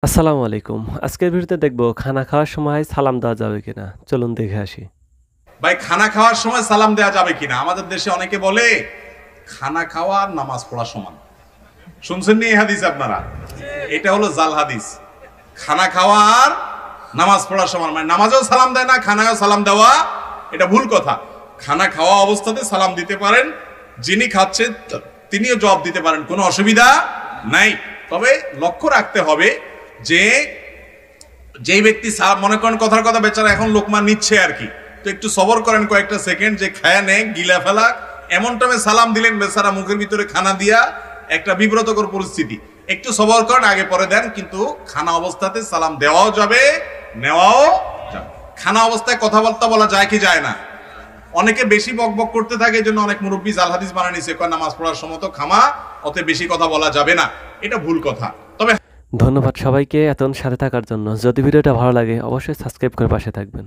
আসসালামু আলাইকুম। আজকের ভিডিওতে দেখব খানা খাওয়ার সময় সালাম দেওয়া যাবে কিনা। চলুন দেখে আসি। ভাই খানা খাওয়ার সময় সালাম দেওয়া যাবে কিনা? আমাদের দেশে অনেকে বলে খানা খাওয়া আর নামাজ পড়া সমান। শুনছেন নি এই হাদিস আপনারা? এটা হলো জাল হাদিস। খানা খাওয়া আর নামাজ পড়া সমান, মানে নামাজেও সালাম দেয় না, খানায়ও সালাম দেওয়া, এটা ভুল কথা। খানা খাওয়া অবস্থাতে সালাম দিতে পারেন, যিনি খাচ্ছেন তিনিও জবাব দিতে পারেন, কোনো অসুবিধা নাই। তবে লক্ষ্য রাখতে হবে যে যেই ব্যক্তি মনে করেন কথার কথা বেচারা এখন লোকমা নিচ্ছে আর কি, তো একটু সবর করেন কয়েকটা সেকেন্ড, যে খায়া নেয় গিলা ফেলা এমন টাইমে সালাম দিলেন বেচারা মুখের ভিতরে খানা দিয়া, একটা বিব্রতকর পরিস্থিতি। একটু সবর করেন, আগে পরে দেন, কিন্তু খানা অবস্থাতে সালাম দেওয়াও যাবে, নেওয়াও যাবে। খানা অবস্থায় কথাবার্তা বলা যায় কি যায় না? অনেকে বেশি বকবক করতে থাকে, এই জন্য অনেক মুরব্বী জাল হাদিস বানায় নিছে, কয় নামাজ পড়ার সময় তো খামা, অতে বেশি কথা বলা যাবে না। এটা ভুল কথা। তবে ধন্যবাদ সবাইকে এতক্ষণ সাথে থাকার জন্য। যদি ভিডিওটা ভালো লাগে অবশ্যই সাবস্ক্রাইব করে পাশে থাকবেন।